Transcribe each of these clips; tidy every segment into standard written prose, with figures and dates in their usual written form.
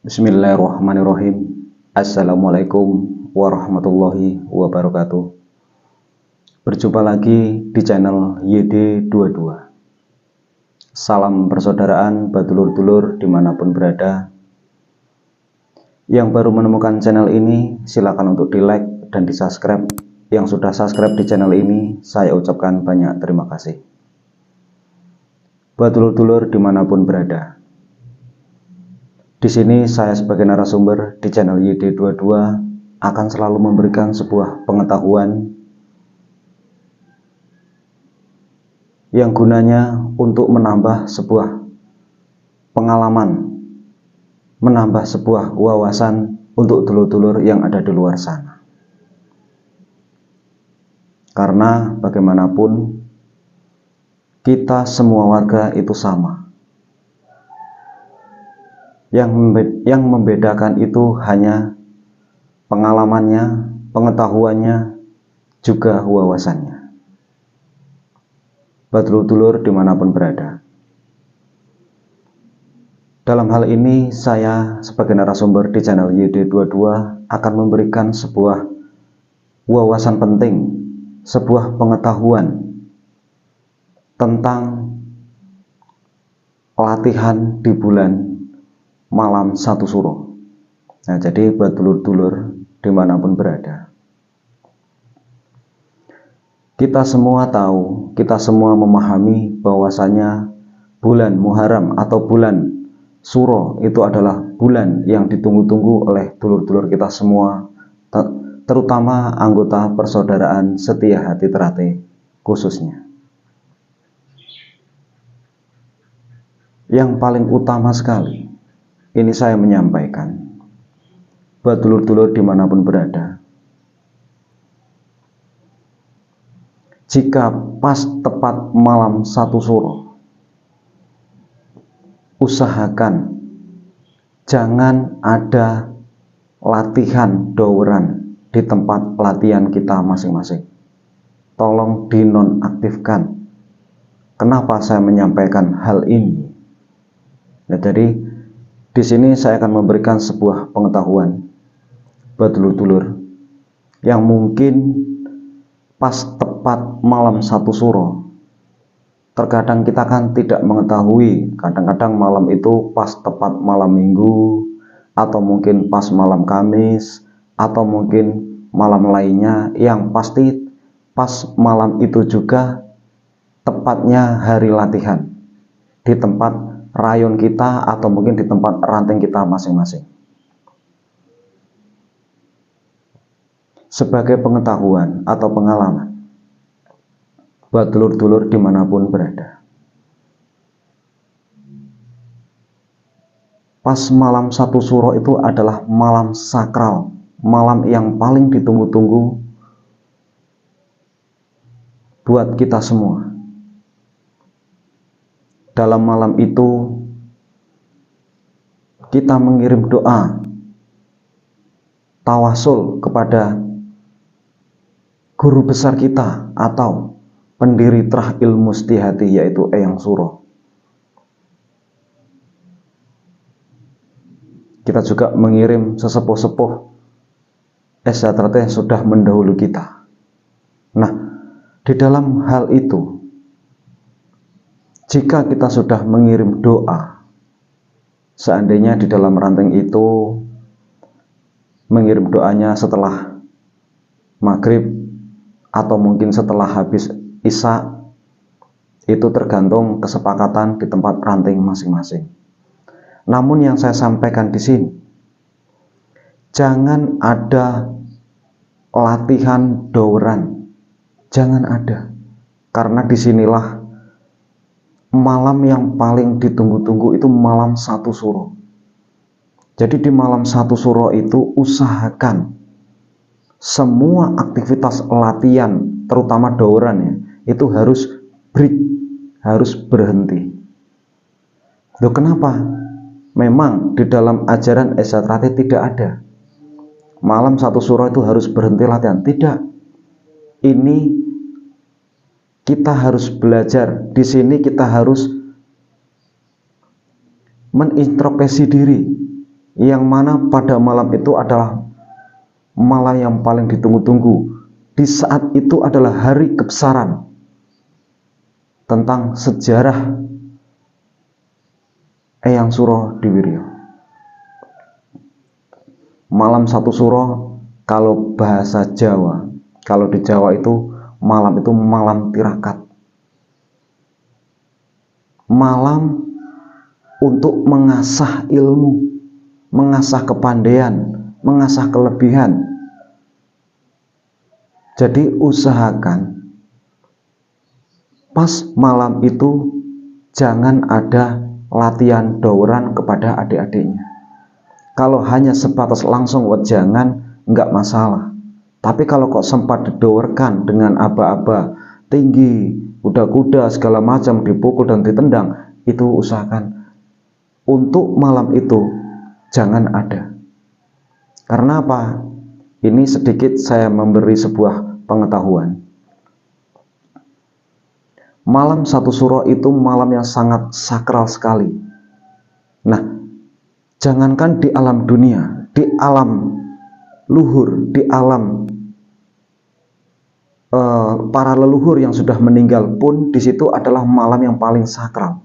Bismillahirrahmanirrahim. Assalamualaikum warahmatullahi wabarakatuh. Berjumpa lagi di channel YD22. Salam persaudaraan badulur-dulur dimanapun berada. Yang baru menemukan channel ini, silakan untuk di like dan di subscribe. Yang sudah subscribe di channel ini, saya ucapkan banyak terima kasih. Badulur-dulur dimanapun berada, di sini saya sebagai narasumber di channel YD22 akan selalu memberikan sebuah pengetahuan yang gunanya untuk menambah sebuah pengalaman, menambah sebuah wawasan untuk dulur-dulur yang ada di luar sana. Karena bagaimanapun kita semua warga itu sama. Yang membedakan itu hanya pengalamannya, pengetahuannya, juga wawasannya. Badulur-dulur dimanapun berada. Dalam hal ini saya sebagai narasumber di channel YD22 akan memberikan sebuah wawasan penting, sebuah pengetahuan tentang latihan di bulan malam satu suro. Nah, jadi buat dulur-dulur dimanapun berada, kita semua tahu, kita semua memahami bahwasanya bulan Muharram atau bulan Suro itu adalah bulan yang ditunggu-tunggu oleh dulur-dulur kita semua, terutama anggota persaudaraan Setia Hati Terate khususnya. Yang paling utama sekali ini saya menyampaikan buat dulur-dulur dimanapun berada, jika pas tepat malam satu suro, usahakan jangan ada latihan doweran di tempat latihan kita masing-masing. Tolong dinonaktifkan. Kenapa saya menyampaikan hal ini? Nah, jadi di sini saya akan memberikan sebuah pengetahuan buat dulur-dulur yang mungkin pas tepat malam satu suro. Terkadang kita kan tidak mengetahui, kadang-kadang malam itu pas tepat malam minggu, atau mungkin pas malam Kamis, atau mungkin malam lainnya, yang pasti pas malam itu juga tepatnya hari latihan di tempat rayon kita atau mungkin di tempat ranting kita masing-masing. Sebagai pengetahuan atau pengalaman buat dulur-dulur dimanapun berada, pas malam satu suro itu adalah malam sakral, malam yang paling ditunggu-tunggu buat kita semua. Dalam malam itu kita mengirim doa tawasul kepada guru besar kita atau pendiri Trah Ilmu Setihati, yaitu Eyang Suro. Kita juga mengirim sesepuh-sepuh Terate sudah mendahulu kita. Nah, di dalam hal itu, jika kita sudah mengirim doa, seandainya di dalam ranting itu mengirim doanya setelah maghrib atau mungkin setelah habis isya, itu tergantung kesepakatan di tempat ranting masing-masing. Namun yang saya sampaikan di sini, jangan ada latihan doweran, jangan ada, karena disinilah malam yang paling ditunggu-tunggu itu malam satu suro. Jadi di malam satu suro itu usahakan semua aktivitas latihan, terutama doweran ya, itu harus break, harus berhenti. Loh, kenapa? Memang di dalam ajaran Terate tidak ada malam satu suro itu harus berhenti latihan. Tidak. Ini kita harus belajar. Di sini kita harus menintrospeksi diri. yang mana pada malam itu adalah malam yang paling ditunggu-tunggu. Di saat itu adalah hari kebesaran tentang sejarah Eyang Suro Diwiryo. Malam 1 Suro kalau bahasa Jawa, kalau di Jawa itu malam tirakat. Malam untuk mengasah ilmu, mengasah kepandaian, mengasah kelebihan. Jadi usahakan pas malam itu jangan ada latihan doweran kepada adik-adiknya. Kalau hanya sebatas langsung wejangan enggak masalah. Tapi kalau kok sempat didowerkan dengan aba-aba tinggi, kuda-kuda segala macam dipukul dan ditendang, itu usahakan untuk malam itu jangan ada. Karena apa? Ini sedikit saya memberi sebuah pengetahuan. Malam 1 Suro itu malam yang sangat sakral sekali. Nah, jangankan di alam dunia, di alam luhur, di alam para leluhur yang sudah meninggal pun di situ adalah malam yang paling sakral.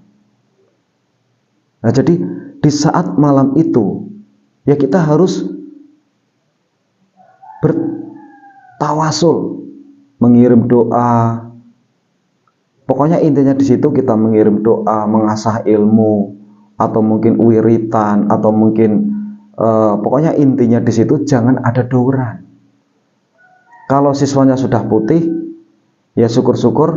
Nah, jadi di saat malam itu ya kita harus bertawasul, mengirim doa. Pokoknya intinya di situ kita mengirim doa, mengasah ilmu, atau mungkin wiritan, atau mungkin pokoknya intinya di situ jangan ada doweran. Kalau siswanya sudah putih, ya syukur-syukur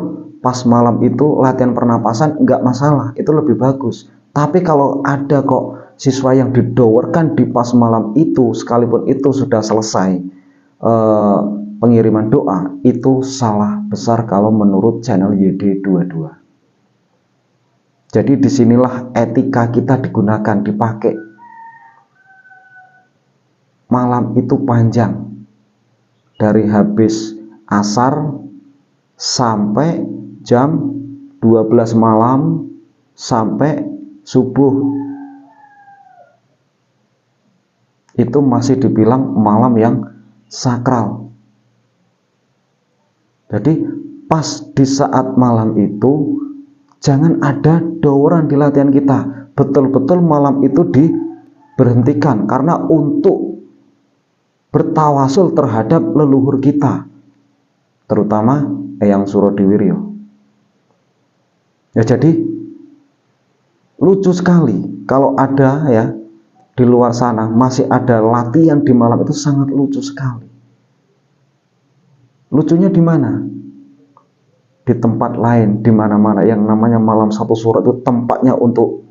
pas malam itu latihan pernapasan enggak masalah, itu lebih bagus. Tapi kalau ada kok siswa yang didowerkan di pas malam itu, sekalipun itu sudah selesai pengiriman doa, itu salah besar kalau menurut channel YD22. Jadi disinilah etika kita digunakan, dipakai. Malam itu panjang, dari habis asar sampai jam 12 malam sampai subuh. Itu masih dibilang malam yang sakral. Jadi pas di saat malam itu jangan ada doweran di latihan kita. Betul-betul malam itu diberhentikan karena untuk bertawasul terhadap leluhur kita, terutama Eyang Suro Diwiryo. Ya, jadi lucu sekali kalau ada ya di luar sana masih ada latihan di malam itu, sangat lucu sekali. Lucunya di mana? Di tempat lain, di mana-mana yang namanya malam 1 Suro itu tempatnya untuk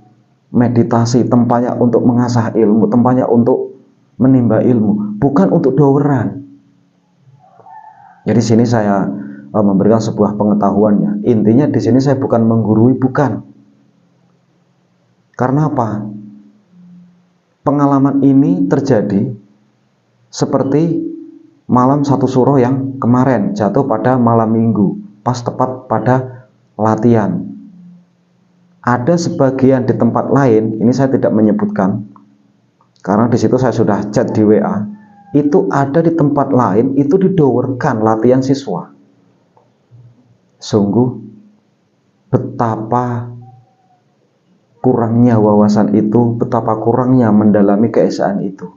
meditasi, tempatnya untuk mengasah ilmu, tempatnya untuk menimba ilmu, bukan untuk doweran. Jadi sini saya memberikan sebuah pengetahuannya. Intinya di sini saya bukan menggurui, bukan. Karena apa? Pengalaman ini terjadi seperti malam 1 Suro yang kemarin jatuh pada malam Minggu, pas tepat pada latihan. Ada sebagian di tempat lain, ini saya tidak menyebutkan, karena di situ saya sudah chat di WA, itu ada di tempat lain itu didowerkan latihan siswa. Sungguh betapa kurangnya wawasan itu, betapa kurangnya mendalami keesaan itu.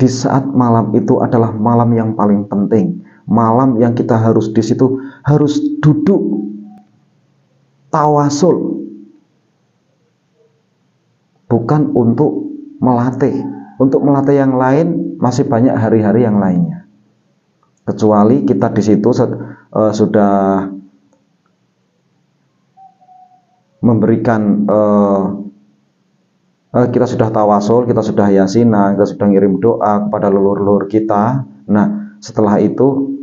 Di saat malam itu adalah malam yang paling penting, malam yang kita harus di situ harus duduk tawasul, bukan untuk melatih. Untuk melatih yang lain masih banyak hari-hari yang lainnya. Kecuali kita di situ sudah memberikan kita sudah tawasul, kita sudah yasinan, kita sudah ngirim doa kepada leluhur-leluhur kita. Nah, setelah itu,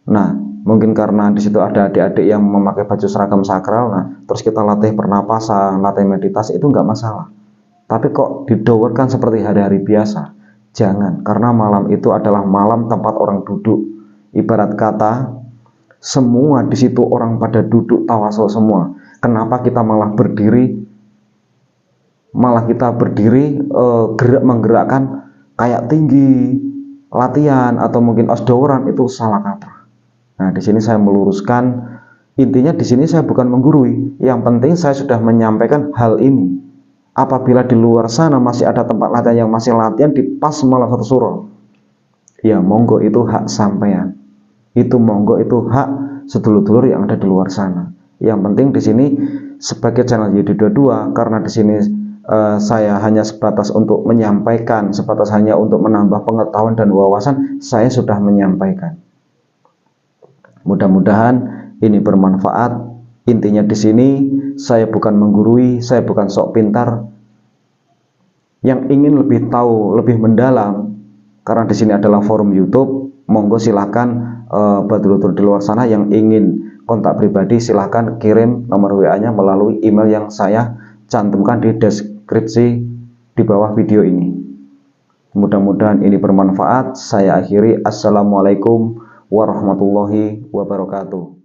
nah mungkin karena di situ ada adik-adik yang memakai baju seragam sakral, nah terus kita latih pernapasan, latih meditasi, itu nggak masalah. Tapi kok didowerkan seperti hari-hari biasa? Jangan, karena malam itu adalah malam tempat orang duduk. Ibarat kata, semua di situ orang pada duduk tawasul semua. Kenapa kita malah berdiri malah kita berdiri menggerakkan kayak tinggi, latihan atau mungkin osdoweran, itu salah kaprah. Nah, di sini saya meluruskan, intinya di sini saya bukan menggurui, yang penting saya sudah menyampaikan hal ini. Apabila di luar sana masih ada tempat latihan yang masih latihan di pas malah satu suro, ya monggo, itu hak sampean. Itu monggo, itu hak sedulur-dulur yang ada di luar sana. Yang penting di sini sebagai channel YD22, karena di sini saya hanya sebatas untuk menyampaikan, sebatas hanya untuk menambah pengetahuan dan wawasan, saya sudah menyampaikan. Mudah-mudahan ini bermanfaat. Intinya di sini saya bukan menggurui, saya bukan sok pintar. Yang ingin lebih tahu, lebih mendalam, karena di sini adalah forum YouTube, monggo silahkan badulur di luar sana yang ingin kontak pribadi, silahkan kirim nomor WA-nya melalui email yang saya cantumkan di deskripsi di bawah video ini. Mudah-mudahan ini bermanfaat. Saya akhiri. Assalamualaikum warahmatullahi wabarakatuh.